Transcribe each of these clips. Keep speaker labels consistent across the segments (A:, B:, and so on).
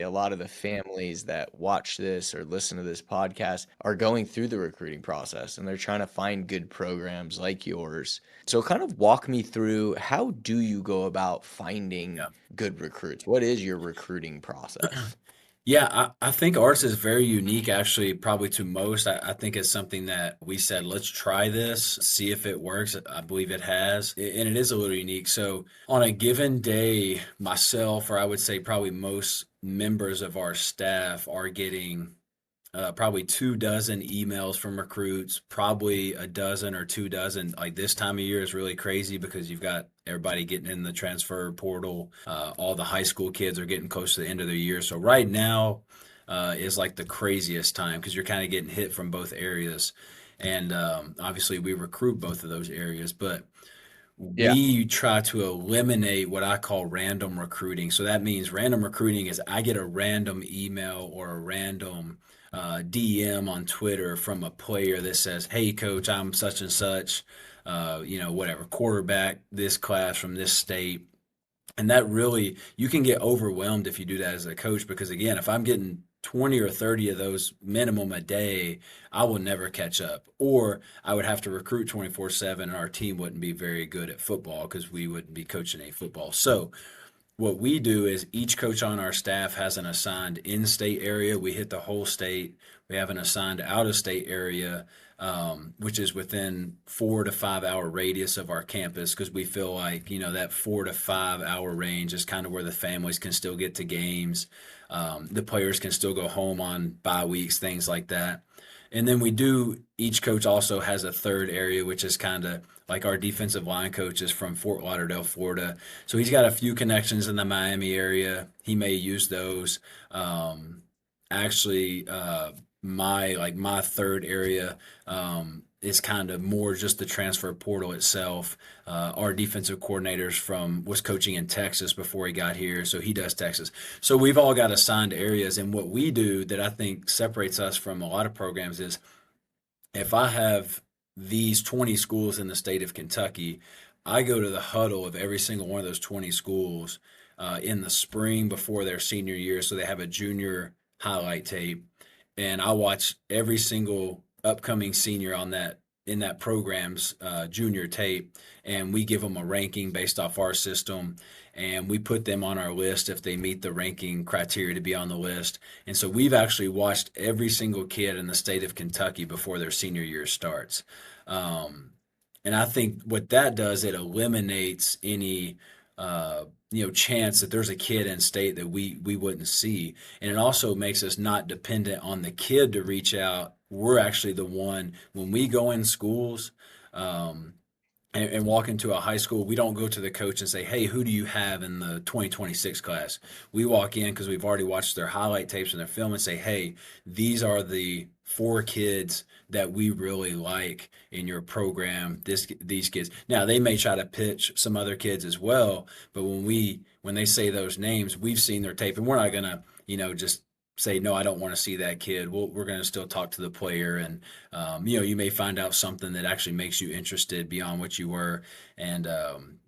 A: A lot of the families that watch this or listen to this podcast are going through the recruiting process and they're trying to find good programs like yours. So kind of walk me through, how do you go about finding
B: Yeah.
A: good recruits? What is your recruiting process?
B: Yeah, I think ours is very unique, actually, probably to most. I think it's something that we said, let's try this, see if it works. I believe it has, and it is a little unique. So, on a given day, myself, or I would say probably most members of our staff, are getting probably 2 dozen emails from recruits, probably a dozen or 2 dozen. Like this time of year is really crazy because you've got everybody getting in the transfer portal. All the high school kids are getting close to the end of their year. So right now is like the craziest time because you're kind of getting hit from both areas. And obviously we recruit both of those areas, but
A: Yeah.
B: we try to eliminate what I call random recruiting. So that means random recruiting is I get a random email or a random DM on Twitter from a player that says, "Hey, coach, I'm such and such, whatever, quarterback this class from this state." And that really, you can get overwhelmed if you do that as a coach because, again, if I'm getting 20 or 30 of those minimum a day, I will never catch up. Or I would have to recruit 24/7 and our team wouldn't be very good at football because we wouldn't be coaching any football. So, what we do is each coach on our staff has an assigned in-state area. We hit the whole state. We have an assigned out-of-state area, which is within 4 to 5 hour radius of our campus because we feel like that 4 to 5 hour range is kind of where the families can still get to games. The players can still go home on bye weeks, things like that. And then we do, each coach also has a third area, which is kind of like our defensive line coach is from Fort Lauderdale, Florida. So he's got a few connections in the Miami area. He may use those. Um, actually, my third area is kind of more just the transfer portal itself. Our defensive coordinators was coaching in Texas before he got here, so he does Texas. So we've all got assigned areas, and what we do that I think separates us from a lot of programs is if I have these 20 schools in the state of Kentucky, I go to the huddle of every single one of those 20 schools in the spring before their senior year. So they have a junior highlight tape. And I watch every single upcoming senior on that in that program's junior tape, and we give them a ranking based off our system, and we put them on our list if they meet the ranking criteria to be on the list. And so we've actually watched every single kid in the state of Kentucky before their senior year starts. Um, and I think what that does, it eliminates any chance that there's a kid in state that we wouldn't see, and it also makes us not dependent on the kid to reach out. We're actually the one when we go in schools. Um, and walk into a high school, we don't go to the coach and say, "Hey, who do you have in the 2026 class?" We walk in because we've already watched their highlight tapes and their film and say, "Hey, these are the 4 kids that we really like in your program. These kids." Now they may try to pitch some other kids as well, but when they say those names, we've seen their tape, and we're not gonna just say no, I don't want to see that kid. We're going to still talk to the player, and you may find out something that actually makes you interested beyond what you were, and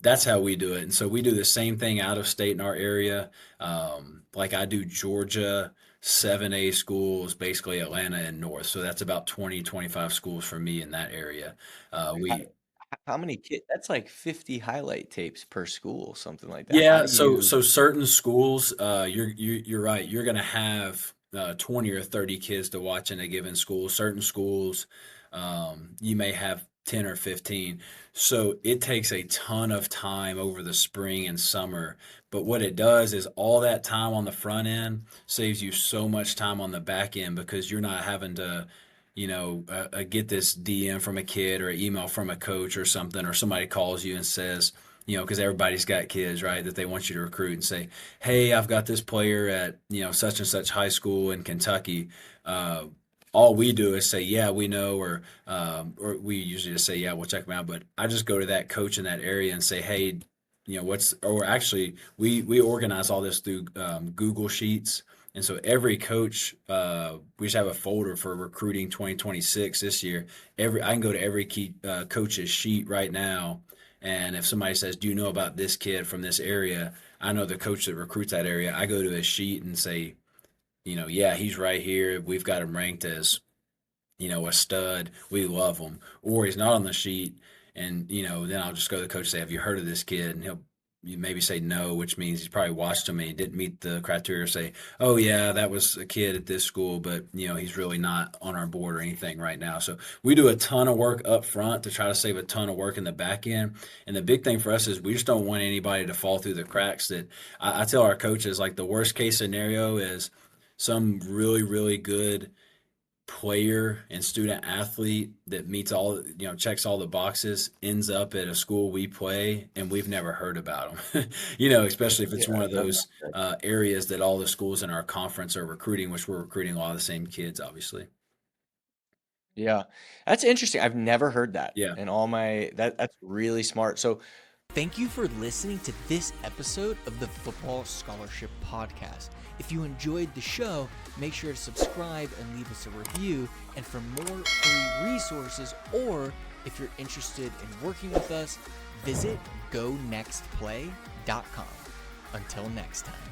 B: that's how we do it. And so we do the same thing out of state in our area. Like I do Georgia 7A schools, basically Atlanta and North. So that's about 20-25 schools for me in that area.
A: How,
B: We
A: how many kids? That's like 50 highlight tapes per school, something like that. How
B: Yeah,
A: do
B: so
A: you?
B: so certain schools, you're right. You're going to have 20 or 30 kids to watch in a given school. Certain schools, you may have 10 or 15. So it takes a ton of time over the spring and summer. But what it does is all that time on the front end saves you so much time on the back end because you're not having to, get this DM from a kid or an email from a coach or something, or somebody calls you and says, because everybody's got kids, right, that they want you to recruit and say, "Hey, I've got this player at, such and such high school in Kentucky." Uh, all we do is say, "Yeah, we know," or we usually just say, "Yeah, we'll check them out." But I just go to that coach in that area and say, "Hey, or actually, we organize all this through Google Sheets. And so every coach, we just have a folder for recruiting 2026 this year. I can go to every key coach's sheet right now, and if somebody says, "Do you know about this kid from this area?" I know the coach that recruits that area. I go to his sheet and say, Yeah, he's right here. We've got him ranked as a stud. We love him. Or he's not on the sheet, and then I'll just go to the coach and say, "Have you heard of this kid?" And he'll you maybe say no, which means he's probably watched him and he didn't meet the criteria. Or say, "Oh yeah, that was a kid at this school, but he's really not on our board or anything right now." So we do a ton of work up front to try to save a ton of work in the back end. And the big thing for us is we just don't want anybody to fall through the cracks. That I tell our coaches, like, the worst case scenario is some really really good player and student athlete that meets all, checks all the boxes, ends up at a school we play and we've never heard about them. Especially if it's
A: Yeah,
B: one of
A: that's not
B: those
A: good.
B: areas that all the schools in our conference are recruiting, which we're recruiting a lot of the same kids, obviously.
A: Yeah. That's interesting. I've never heard that
B: Yeah.
A: in all my that's really smart. So, thank you for listening to this episode of the Football Scholarship Podcast. If you enjoyed the show, make sure to subscribe and leave us a review. And for more free resources, or if you're interested in working with us, visit gonextplay.com. Until next time.